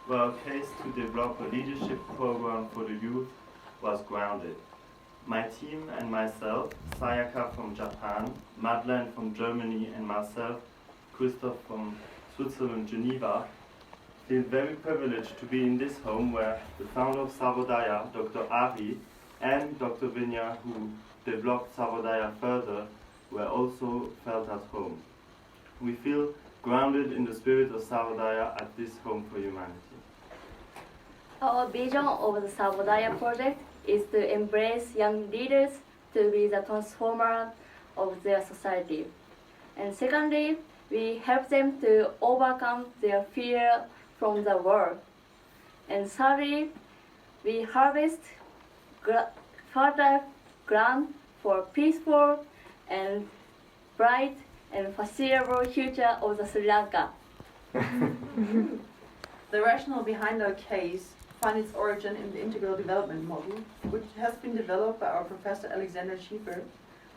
where our case to develop a leadership program for the youth was grounded. My team and myself, Sayaka from Japan, Madeleine from Germany, and myself, Christophe from Switzerland, Geneva, feel very privileged to be in this home where the founder of Sarvodaya, Dr. Ari, and Dr. Vinya, who developed Sarvodaya further, were also felt at home. We feel grounded in the spirit of Sarvodaya at this home for humanity. Our vision of the Sarvodaya project is to embrace young leaders to be the transformer of their society. And secondly, we help them to overcome their fear from the world. And thirdly, we harvest further grant for peaceful and bright and foreseeable future of the Sri Lanka. The rationale behind our case finds its origin in the integral development model, which has been developed by our professor Alexander Schieffer,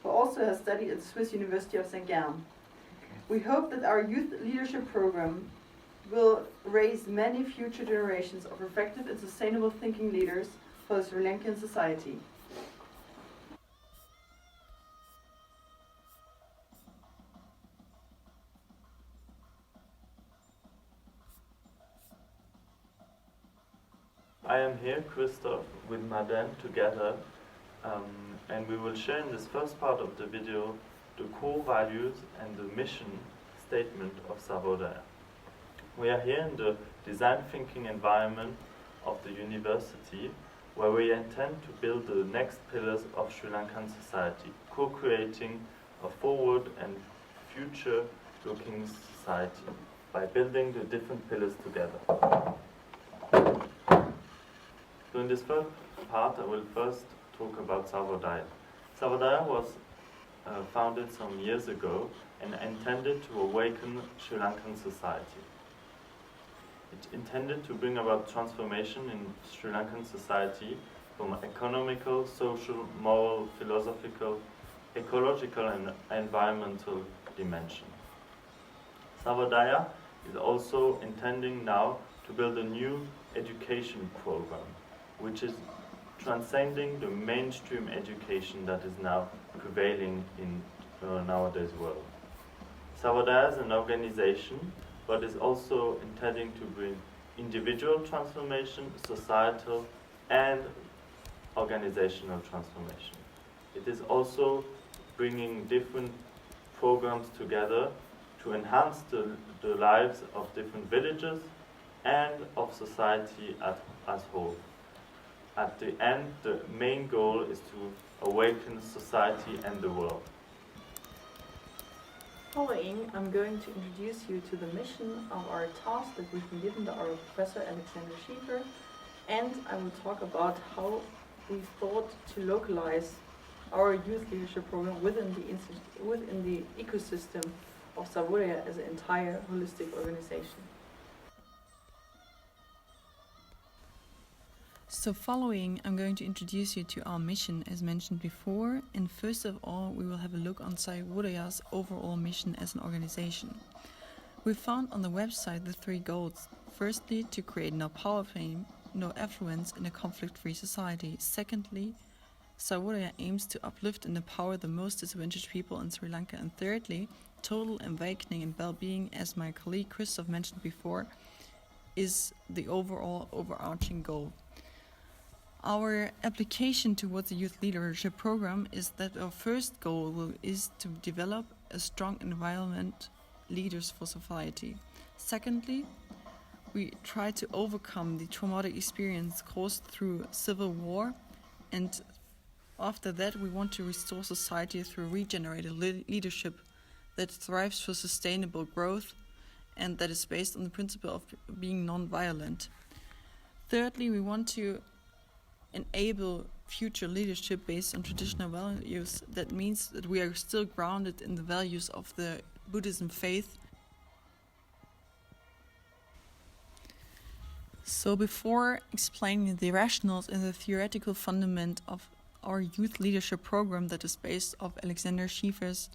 who also has studied at the Swiss University of St. Gallen. We hope that our youth leadership program will raise many future generations of reflective and sustainable thinking leaders for the Sri Lankan society. I am here, Christophe, with Madeleine together, and we will share in this first part of the video the core values and the mission statement of Sarvodaya. We are here in the design thinking environment of the university, where we intend to build the next pillars of Sri Lankan society, co-creating a forward and future-looking society by building the different pillars together. So in this first part, I will first talk about Sarvodaya. Sarvodaya was founded some years ago and intended to awaken Sri Lankan society. It intended to bring about transformation in Sri Lankan society from economical, social, moral, philosophical, ecological and environmental dimension. Sarvodaya is also intending now to build a new education program, which is transcending the mainstream education that is now prevailing in nowadays world. Sarvodaya is an organization, but is also intending to bring individual transformation, societal, and organizational transformation. It is also bringing different programs together to enhance the lives of different villages and of society as whole. At the end, the main goal is to awaken society and the world. Following, I'm going to introduce you to the mission of our task that we've been given by our professor Alexander Schieffer, and I will talk about how we thought to localize our youth leadership program within the ecosystem of Sarvodaya as an entire holistic organization. So following, I'm going to introduce you to our mission as mentioned before, and first of all we will have a look on Sarvodaya's overall mission as an organization. We found on the website the three goals. Firstly, to create no power fame, no affluence in a conflict-free society. Secondly, Sarvodaya aims to uplift and empower the most disadvantaged people in Sri Lanka. And thirdly, total awakening and well-being, as my colleague Christophe mentioned before, is the overarching goal. Our application towards the youth leadership program is that our first goal is to develop a strong environment leaders for society. Secondly, we try to overcome the traumatic experience caused through civil war, and after that we want to restore society through regenerated leadership that thrives for sustainable growth and that is based on the principle of being non-violent. Thirdly, we want to enable future leadership based on traditional values. That means that we are still grounded in the values of the Buddhism faith. So before explaining the rationales and the theoretical fundament of our youth leadership program that is based on Alexander Schieffer's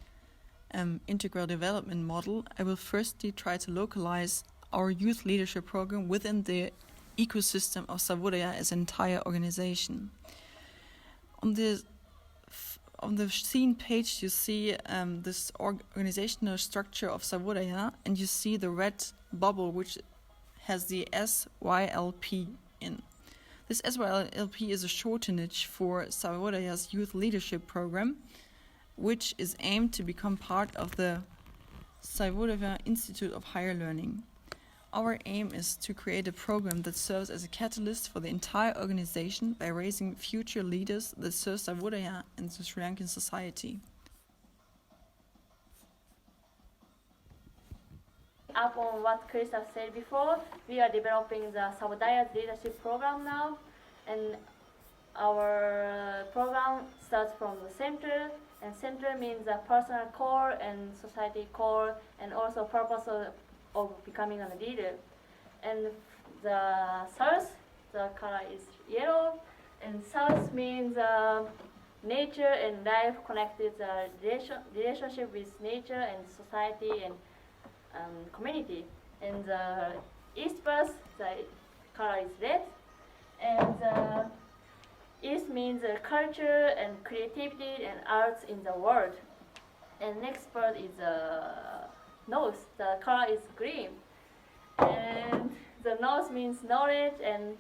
integral development model, I will firstly try to localize our youth leadership program within the ecosystem of Sarvodaya as an entire organization. On the scene page, you see this organizational structure of Sarvodaya, and you see the red bubble which has the SYLP in. This SYLP is a shortenage for Sarvodaya's youth leadership program, which is aimed to become part of the Sarvodaya Institute of Higher Learning. Our aim is to create a program that serves as a catalyst for the entire organization by raising future leaders that serve Sarvodaya and the Sri Lankan society. Upon what Christophe said before, we are developing the Sarvodaya's leadership program now, and our program starts from the center, and center means the personal core and society core, and also purpose of becoming a leader. And the south, the color is yellow, and south means nature and life connected, the relationship with nature and society and community. And the east bus, the color is red, and the east means culture and creativity and arts in the world. And next part is north, the color is green, and the north means knowledge and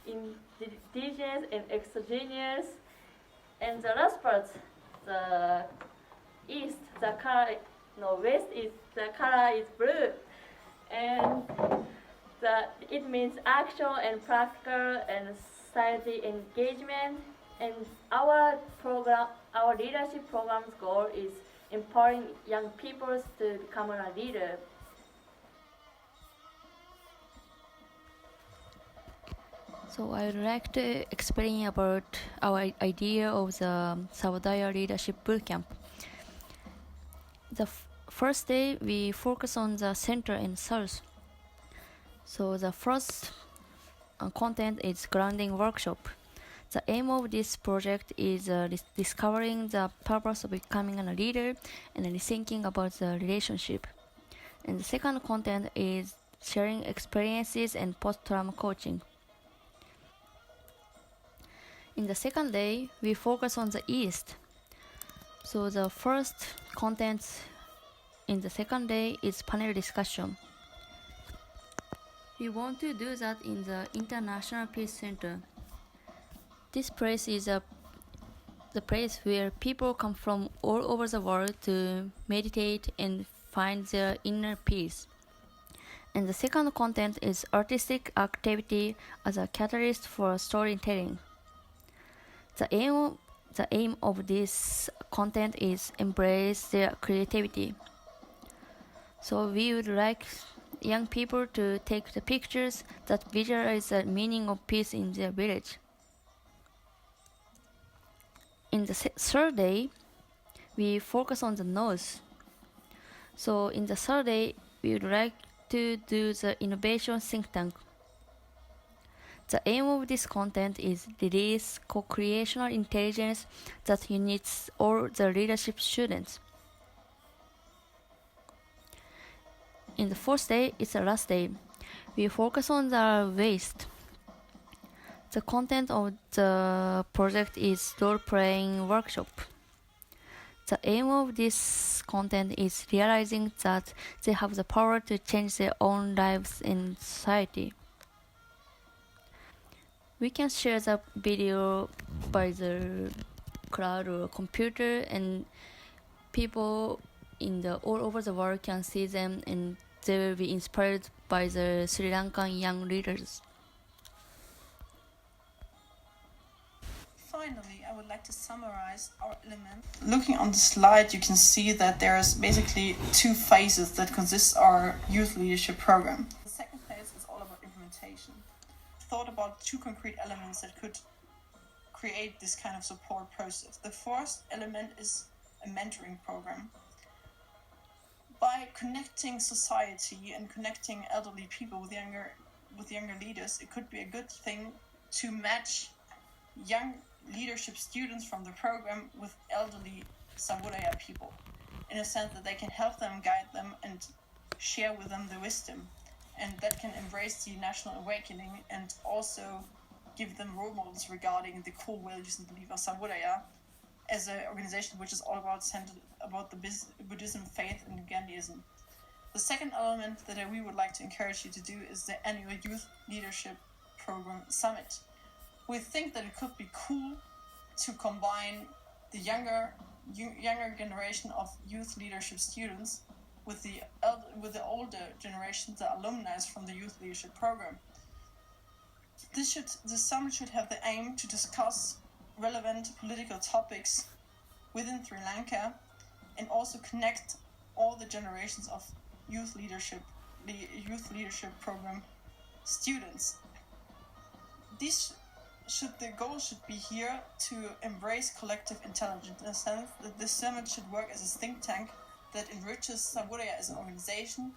indigenous and exogenous. And the last part, the east, the color, no, west is, the color is blue, and it means action and practical and society engagement. And our program, our leadership program's goal is empowering young people to become a leader. So I would like to explain about our idea of the Sarvodaya Leadership Bootcamp. The first day we focus on the center and south. So the first content is grounding workshop. The aim of this project is discovering the purpose of becoming a leader and rethinking about the relationship. And the second content is sharing experiences and post-trauma coaching. In the second day, we focus on the East. So the first content in the second day is panel discussion. We want to do that in the International Peace Center. This place is the place where people come from all over the world to meditate and find their inner peace. And the second content is artistic activity as a catalyst for storytelling. The aim of this content is embrace their creativity. So we would like young people to take the pictures that visualize the meaning of peace in their village. In the third day, we focus on the north. So in the third day, we would like to do the innovation think tank. The aim of this content is release co-creational intelligence that unites all the leadership students. In the fourth day, it's the last day. We focus on the waste. The content of the project is role-playing workshop. The aim of this content is realizing that they have the power to change their own lives in society. We can share the video by the cloud or computer, and people all over the world can see them, and they will be inspired by the Sri Lankan young leaders. Finally, I would like to summarize our elements. Looking on the slide, you can see that there's basically two phases that consist our youth leadership program. The second phase is all about implementation. Thought about two concrete elements that could create this kind of support process. The first element is a mentoring program. By connecting society and connecting elderly people with younger leaders, it could be a good thing to match young leadership students from the program with elderly Sarvodaya people, in a sense that they can help them, guide them, and share with them the wisdom and that can embrace the national awakening and also give them role models regarding the core values and beliefs of Sarvodaya as an organization which is all about centered about the Buddhism, faith, and Gandhism. The second element that we would like to encourage you to do is the annual Youth Leadership Program Summit. We think that it could be cool to combine the younger generation of youth leadership students with the older generation, the alumni from the youth leadership program. This summit should have the aim to discuss relevant political topics within Sri Lanka and also connect all the generations of youth leadership program students. The goal should be here to embrace collective intelligence in the sense that this summit should work as a think tank that enriches Sarvodaya as an organization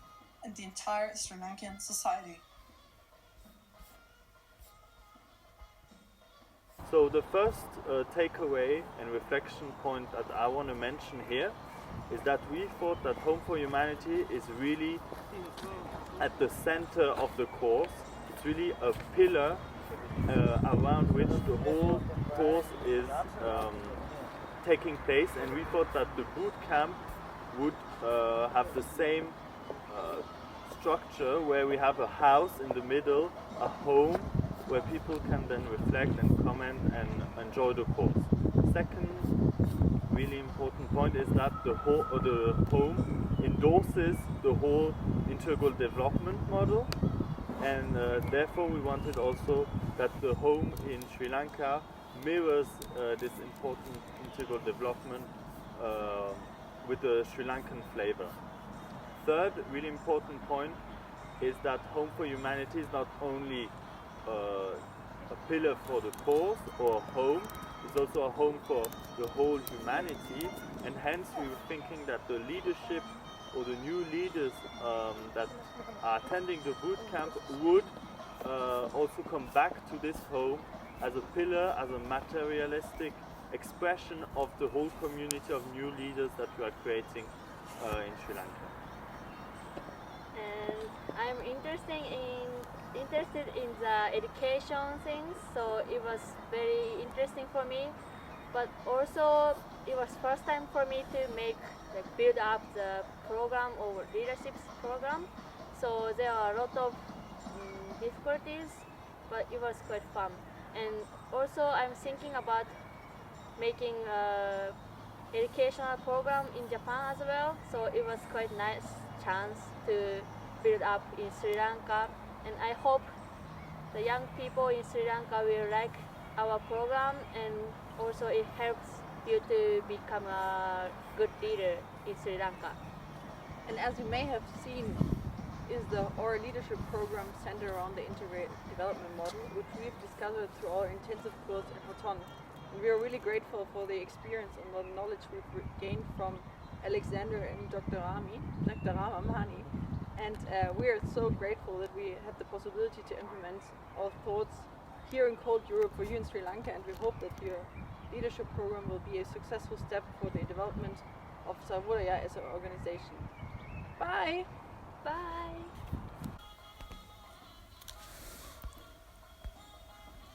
and the entire Sri Lankan society. So the first takeaway and reflection point that I want to mention here is that we thought that Home for Humanity is really at the center of the course. It's really a pillar around which the whole course is taking place, and we thought that the boot camp would have the same structure, where we have a house in the middle, a home where people can then reflect and comment and enjoy the course. Second really important point is that the home endorses the whole integral development model, and therefore we wanted also that the home in Sri Lanka mirrors this important integral development with the Sri Lankan flavor. Third really important point is that Home for Humanity is not only a pillar for the course or a home, it's also a home for the whole humanity, and hence we were thinking that the leadership or the new leaders that are attending the boot camp would also come back to this home as a pillar, as a materialistic expression of the whole community of new leaders that we are creating in Sri Lanka. And I'm interested in the education things, so it was very interesting for me. But also it was first time for me to build up the program or leadership program. So there are a lot of difficulties, but it was quite fun. And also I'm thinking about making a educational program in Japan as well. So it was quite nice chance to build up in Sri Lanka, and I hope the young people in Sri Lanka will like our program, and also it helps you to become a good leader in Sri Lanka. And as you may have seen, our leadership program centered around the integrated development model, which we've discovered through our intensive course in Hoton. And we are really grateful for the experience and the knowledge we've gained from Alexander and Dr. Ramamani. And we are so grateful that we had the possibility to implement our thoughts here in cold Europe for you in Sri Lanka, and we hope that your leadership program will be a successful step for the development of Sarvodaya as an organization. Bye! Bye!